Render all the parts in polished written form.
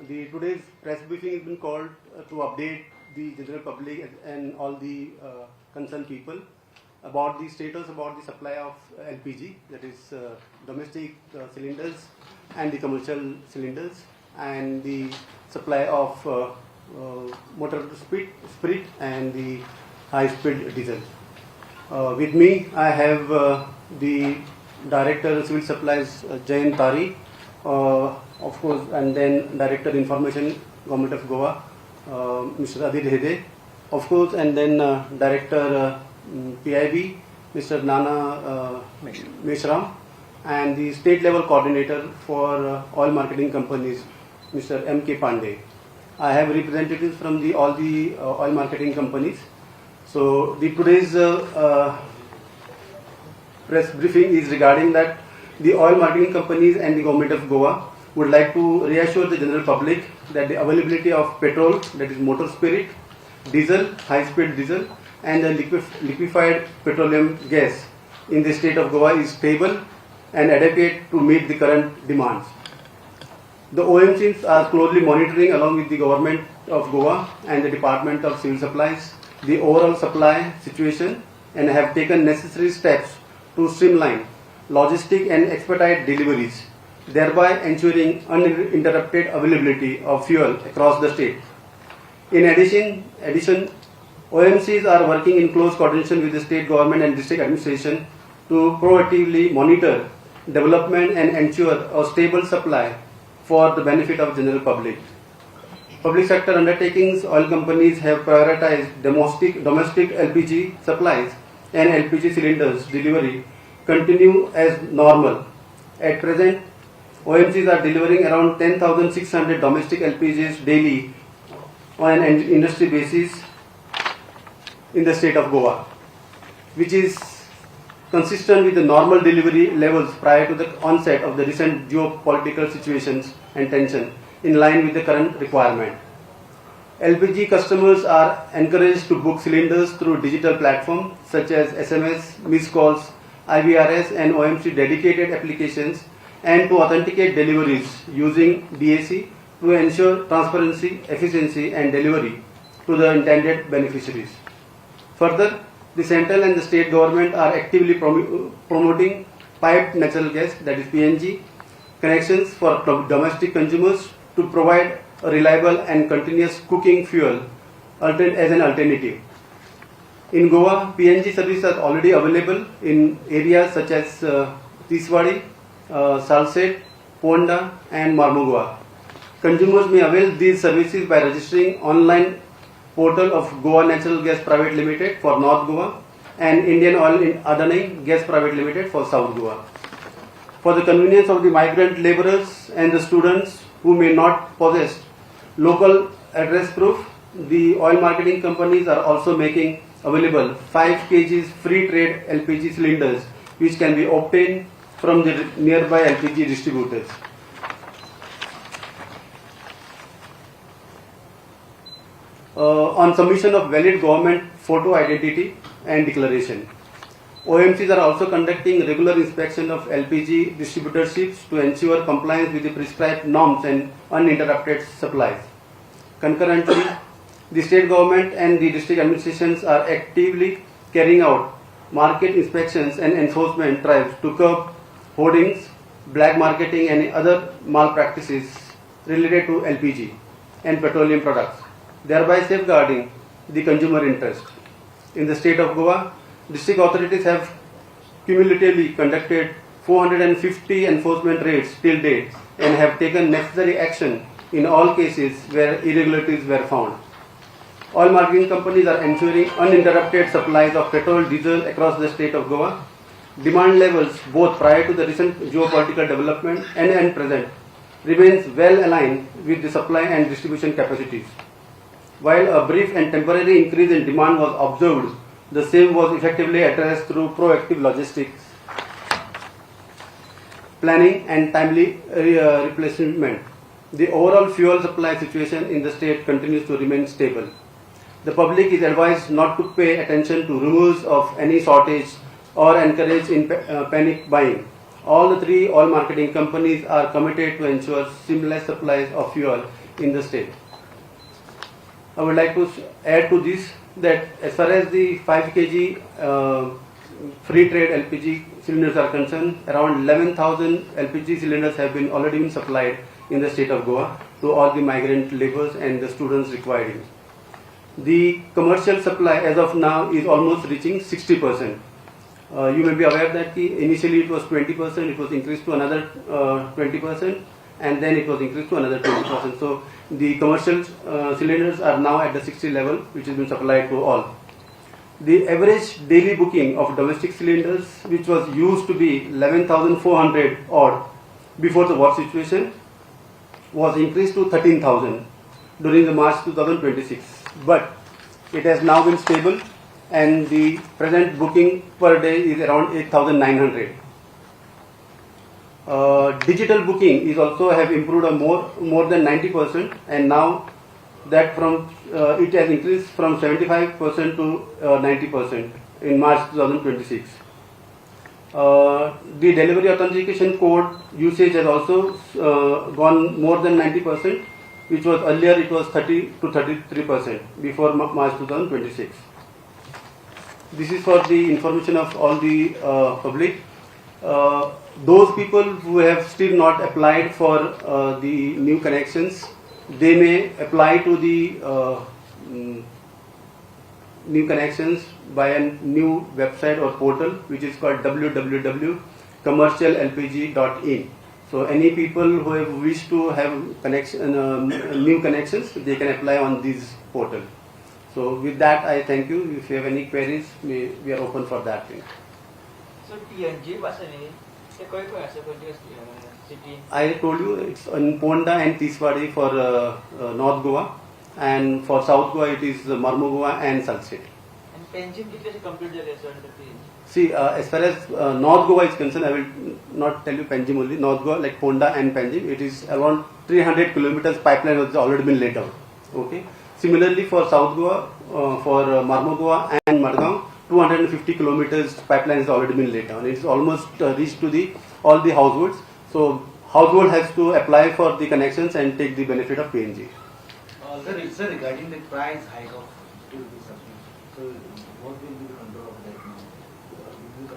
The today's press briefing has been called to update the general public and all the concerned people about the status about the supply of LPG, that is domestic cylinders and the commercial cylinders, and the supply of motor spirit and the high-speed diesel. With me, I have the Director of Civil Supplies, Jayan Tari, of course, and then Director Information, Government of Goa, Mr. Adil Hede, of course, and then Director PIB, Mr. Nana Meshram, and the state level coordinator for oil marketing companies, Mr. M.K. Pandey. I have representatives from all the oil marketing companies. So today's press briefing is regarding that the oil marketing companies and the government of Goa would like to reassure the general public that the availability of petrol, that is motor spirit, diesel, high-speed diesel, and the liquefied petroleum gas in the state of Goa is stable and adequate to meet the current demands. The OMCs are closely monitoring, along with the government of Goa and the Department of Civil Supplies, the overall supply situation, and have taken necessary steps to streamline logistic and expedite deliveries, thereby ensuring uninterrupted availability of fuel across the state. In addition, OMCs are working in close coordination with the state government and district administration to proactively monitor development and ensure a stable supply for the benefit of general public. Public sector undertakings, oil companies have prioritized domestic LPG supplies and LPG cylinders delivery continue as normal. At present, OMCs are delivering around 10,600 domestic LPGs daily on an industry basis in the state of Goa, which is consistent with the normal delivery levels prior to the onset of the recent geopolitical situations and tension, in line with the current requirement. LPG customers are encouraged to book cylinders through digital platforms such as SMS, missed calls, IVRS and OMC dedicated applications, and to authenticate deliveries using DAC to ensure transparency, efficiency and delivery to the intended beneficiaries. Further, the central and the state government are actively promoting piped natural gas, that is PNG, connections for domestic consumers to provide a reliable and continuous cooking fuel as an alternative. In Goa, PNG service is already available in areas such as Tiswadi, Salsette, Ponda and Marmugua. Consumers may avail these services by registering online portal of Goa Natural Gas Private Limited for North Goa and Indian Oil in Adani Gas Private Limited for South Goa. For the convenience of the migrant laborers and the students who may not possess local address proof, the oil marketing companies are also making available 5 kg free trade LPG cylinders, which can be obtained from the nearby LPG distributors. On submission of valid government photo identity and declaration, OMCs are also conducting regular inspection of LPG distributorships to ensure compliance with the prescribed norms and uninterrupted supplies. Concurrently, the state government and the district administrations are actively carrying out market inspections and enforcement drives to curb hoardings, black marketing and other malpractices related to LPG and petroleum products, thereby safeguarding the consumer interest. In the state of Goa, district authorities have cumulatively conducted 450 enforcement raids till date and have taken necessary action in all cases where irregularities were found. Oil marketing companies are ensuring uninterrupted supplies of petrol, diesel across the state of Goa. Demand levels, both prior to the recent geopolitical development and present, remains well aligned with the supply and distribution capacities. While a brief and temporary increase in demand was observed, the same was effectively addressed through proactive logistics, planning and timely replacement. The overall fuel supply situation in the state continues to remain stable. The public is advised not to pay attention to rumors of any shortage or encourage panic buying. All the three oil marketing companies are committed to ensure seamless supplies of fuel in the state. I would like to add to this that as far as the 5 kg free trade LPG cylinders are concerned, around 11,000 LPG cylinders have been already been supplied in the state of Goa to all the migrant laborers and the students requiring. The commercial supply as of now is almost reaching 60%. You may be aware that initially it was 20%, it was increased to another 20%, and then it was increased to another 20%. So the commercial cylinders are now at the 60 level, which has been supplied to all. The average daily booking of domestic cylinders, which was used to be 11,400 odd before the war situation, was increased to 13,000 during the March 2026. But it has now been stable, and the present booking per day is around 8,900. Digital booking is also have improved more than 90%, and now that from it has increased from 75% to 90% in March 2026. The delivery authentication code usage has also gone more than 90%, which was earlier it was 30 to 33% before March 2026. This is for the information of all the public. Those people who have still not applied for the new connections, they may apply to the new connections by a new website or portal, which is called www.commerciallpg.in. So any people who have wish to have new connections, they can apply on this portal. So with that, I thank you. If you have any queries, we are open for that thing. So PNG city? I told you it's in Ponda and Tiswadi for North Goa, and for South Goa it is Marmo Goa and Salsette. And Penjim kitne se complete jale sir the PNG? See, as far as North Goa is concerned, I will not tell you Penjim only. North Goa, like Ponda and Penjim, it is around 300 kilometers pipeline has already been laid down. Okay. Similarly, for South Goa, for Marmo Goa and Madgaon, 250 kilometers pipeline has already been laid down. It is almost reached to all the households. So household has to apply for the connections and take the benefit of PNG. Sir, regarding the price hike of 2 rupees something, so what will be the control of that now? Will you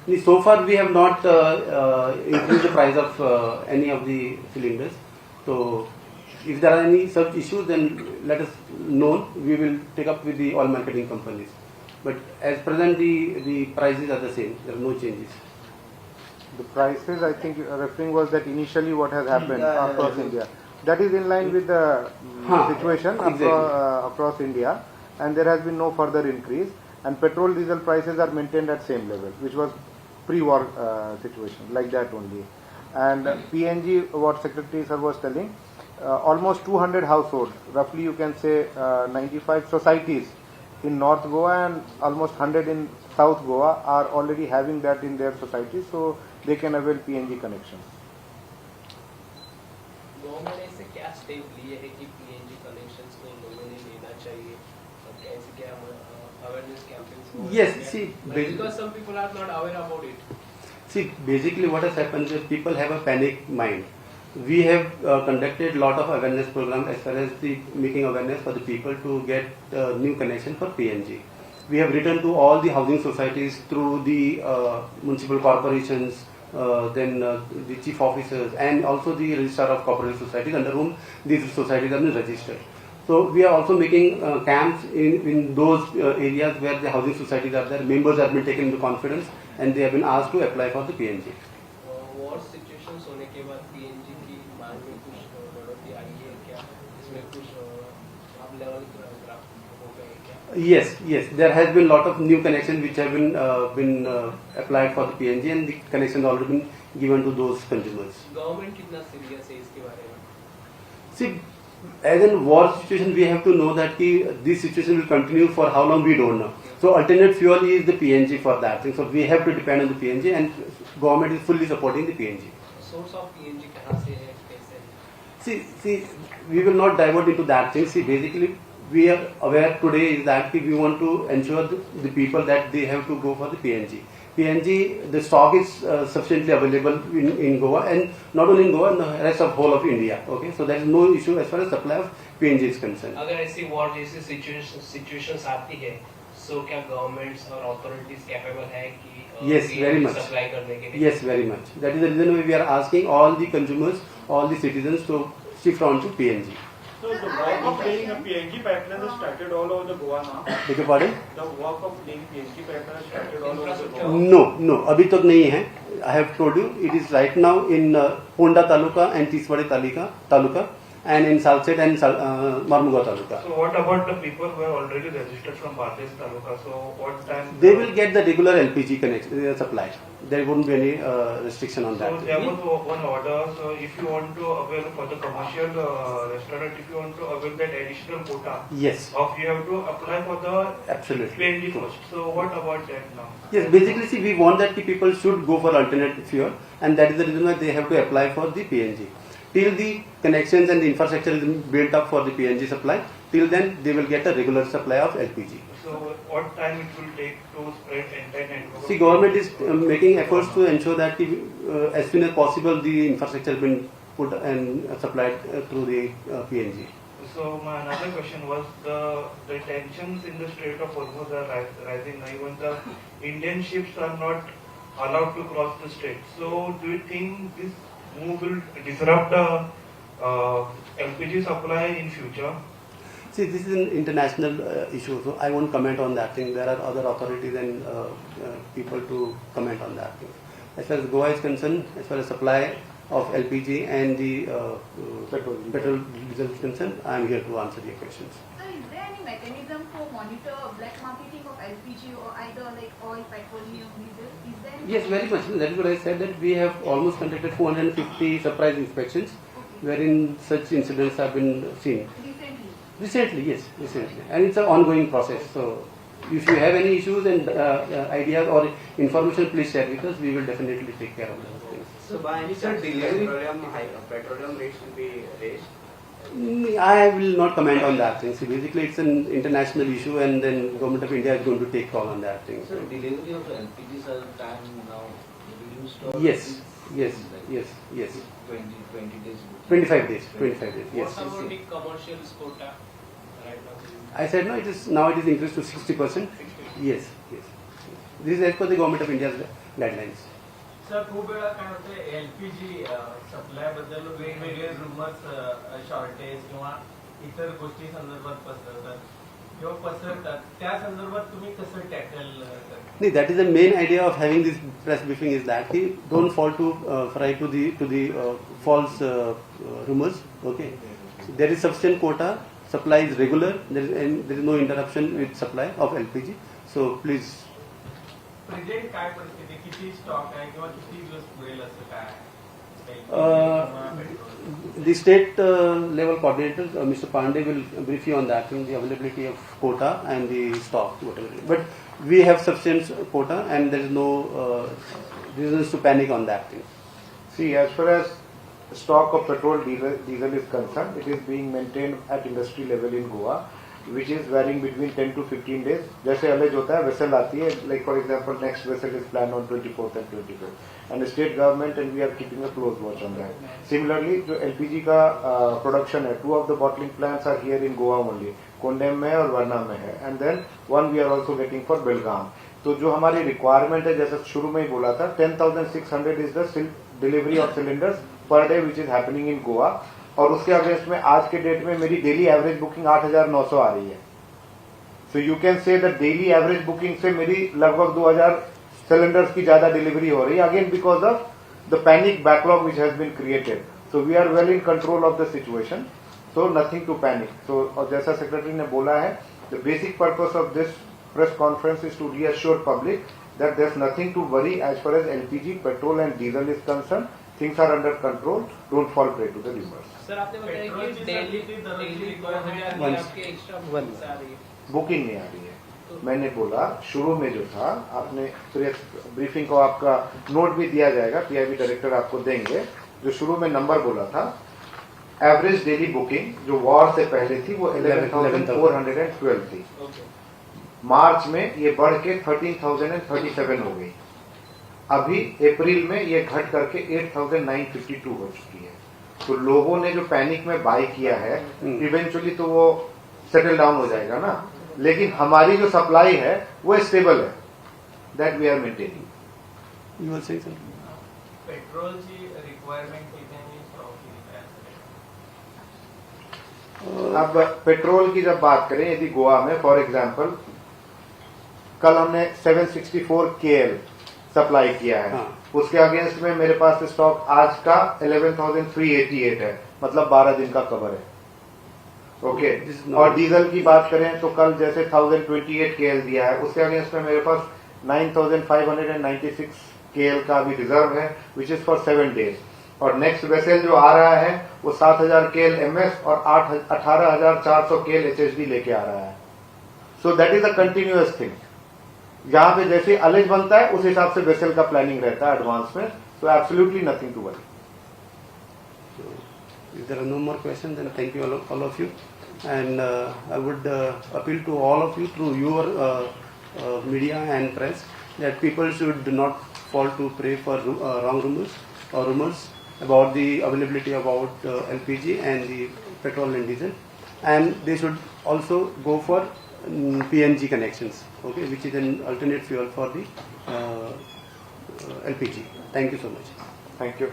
continue? So far, we have not increased the price of any of the cylinders. So if there are any such issues, then let us know. We will take up with the oil marketing companies. But as present, the prices are the same. There are no changes. The prices, I think referring was that initially what has happened across India. That is in line with the situation across India, and there has been no further increase, and petrol diesel prices are maintained at same level, which was pre-war situation, like that only. And PNG, what Secretary Sir was telling, almost 200 households, roughly you can say 95 societies in North Goa and almost 100 in South Goa are already having that in their society, so they can avail PNG connections. Government ने ऐसे क्या step लिए हैं कि PNG connections को लोगों ने लेना चाहिए और कैसे क्या awareness campaigns Yes, see, because some people are not aware about it. See, basically what has happened is people have a panic mind. We have conducted lot of awareness programs as far as the making awareness for the people to get new connection for PNG. We have written to all the housing societies through the municipal corporations, then the chief officers, and also the registrar of cooperative societies under whom these societies have been registered. So we are also making camps in those areas where the housing societies are there. Members have been taken into confidence and they have been asked to apply for the PNG. War situations होने के बाद PNG की मांग में कुछ बढ़ोतरी आई है क्या? इसमें कुछ आप लेवल ग्राफ हो गए क्या? Yes, there has been lot of new connections which have been applied for the PNG, and the connections already been given to those consumers. Government कितना सीरियस है इसके बारे में? See, as in war situation, we have to know that this situation will continue for how long we don't know. So alternate fuel is the PNG for that thing. So we have to depend on the PNG, and government is fully supporting the PNG. Source of PNG कहाँ से है, कैसे है? See, we will not divert into that thing. See, basically, we are aware today is that we want to ensure the people that they have to go for the PNG. PNG, the stock is sufficiently available in Goa, and not only in Goa, in the rest of whole of India. Okay, so there is no issue as far as supply of PNG is concerned. अगर ऐसी war जैसी situations आती है, so क्या governments और authorities capable है कि Yes, very much. Supply करने के लिए? Yes, very much. That is the reason why we are asking all the consumers, all the citizens to shift on to PNG. So the work of laying a PNG pipeline has started all over the Goa now. Beg your pardon? The work of laying PNG pipeline has started all over the Goa. No, अभी तक नहीं है. I have told you, it is right now in Ponda Taluka and Tiswadi Taluka, and in Salsett and Marmuga Taluka. So what about the people who have already registered from Bhardesh Taluka? So what time? They will get the regular LPG connection supply. There won't be any restriction on that. So there was one order. So if you want to avail for the commercial restaurant, if you want to avail that additional quota, Yes, you have to apply for the absolutely. PNG first. So what about that now? Yes, basically, see, we want that the people should go for alternate fuel, and that is the reason why they have to apply for the PNG. Till the connections and the infrastructure is built up for the PNG supply, till then they will get a regular supply of LPG. So what time it will take to spread entire network? See, government is making efforts to ensure that as soon as possible the infrastructure has been put and supplied through the PNG. So my another question was the tensions in the Strait of Hormuz are rising. Even the Indian ships are not allowed to cross the strait. So do you think this move will disrupt the LPG supply in future? See, this is an international issue, so I won't comment on that thing. There are other authorities and people to comment on that thing. As far as Goa is concerned, as far as supply of LPG and the petrol diesel is concerned, I am here to answer your questions. So is there any mechanism for monitor black marketing of LPG or either like oil, petroleum, diesel? Is there any Yes, very much. That is what I said, that we have almost conducted 450 surprise inspections, wherein such incidents have been seen. recently? Yes, recently. And it's an ongoing process. So if you have any issues and ideas or information, please share with us. We will definitely take care of those things. So by any chance, petroleum rates will be raised? I will not comment on that thing. So basically it's an international issue, and then Government of India is going to take call on that thing. So delivery of LPGs are time now reduced or Yes. 20 days? 25 days, yes. What about the commercial quota right now? I said no, it is increased to 60%. Yes. This is as per the Government of India's guidelines. Sir खूप वेळा काय होतं LPG supply बद्दल वेगवेगळे rumours shortage किंवा इतर गोष्टी संदर्भात पसरवतात किंवा पसरतात त्या संदर्भात तुम्ही कसं टॅकल करता? No, that is the main idea of having this press briefing, is that don't fall to fry to the false rumors. Okay, so there is sufficient quota, supply is regular, there is no interruption with supply of LPG. So please. Present काय परिस्थिती, किती stock आहे किंवा किती दिवस पुरेल असं काय? The state level coordinator, Mr. Pandey, will brief you on that, in the availability of quota and the stock, whatever. But we have sufficient quota, and there is no reasons to panic on that thing. See, as far as stock of petrol diesel is concerned, it is being maintained at industry level in Goa, which is varying between 10 to 15 days. जैसे अलग होता है, vessel आती है, like for example, next vessel is planned on 24th and 25th, and the state government and we are keeping a close watch on that. Similarly, जो LPG का production है, 2 of the bottling plants are here in Goa only, Kondem में और वर्ना में है, and then one we are also getting for Belgaum. तो जो हमारी requirement है, जैसे शुरू में ही बोला था, 10,600 is the delivery of cylinders per day which is happening in Goa. और उसके अगेंस्ट में आज के डेट में मेरी डेली एवरेज बुकिंग 8,900 आ रही है. So you can say that daily average booking से मेरी लगभग 2,000 सिलेंडर्स की ज्यादा डिलीवरी हो रही है, again because of the panic backlog which has been created. So we are well in control of the situation, so nothing to panic. So और जैसा सेक्रेटरी ने बोला है, the basic purpose of this press conference is to reassure public that there is nothing to worry as far as LPG, petrol and diesel is concern. Things are under control. Don't fall prey to the rumors. Sir आपने बताया कि daily 2000 की आपके extra bookings आ रही है, booking नहीं आ रही है. मैंने बोला शुरू में जो था, आपने प्रेस ब्रीफिंग को आपका नोट भी दिया जाएगा, पीआईबी डायरेक्टर आपको देंगे. जो शुरू में नंबर बोला था, एवरेज डेली बुकिंग जो वॉर से पहले थी वो 11,412 थी. मार्च में ये बढ़ के 13,037 हो गई. अभी अप्रैल में ये घट करके 8,952 हो चुकी है। तो लोगों ने जो पैनिक में बाय किया है इवेंचुअली तो वो सेटल डाउन हो जाएगा ना, लेकिन हमारी जो सप्लाई है वो स्टेबल है, that we are maintaining. You were saying something? पेट्रोलची रिक्वायरमेंट किती स्टॉक अब पेट्रोल की जब बात करें, यदि गोवा में फॉर एग्जांपल कल हमने 764 KL सप्लाई किया है, उसके अगेंस्ट में मेरे पास स्टॉक आज का 11,388 है, मतलब 12 दिन का कवर है। ओके और डीजल की बात करें तो कल जैसे 1028 KL दिया है, उसके अगेंस्ट में मेरे पास 9,596 KL का भी रिजर्व है, विच इज फॉर 7 डेज। और नेक्स्ट वेसल जो आ रहा है वो 7,000 KL MS और 18,400 KL HSD लेके आ रहा है। So that is a continuous thing. जहां पे जैसे अलेज बनता है उस हिसाब से वेसल का प्लानिंग रहता है एडवांस में, so absolutely nothing to worry. If there are no more questions, then thank you all of you, and I would appeal to all of you through your media and press that people should not fall to prey for wrong rumors about the availability about LPG and the petrol and diesel, and they should also go for PNG connections, okay, which is an alternate fuel for the LPG. Thank you so much. Thank you.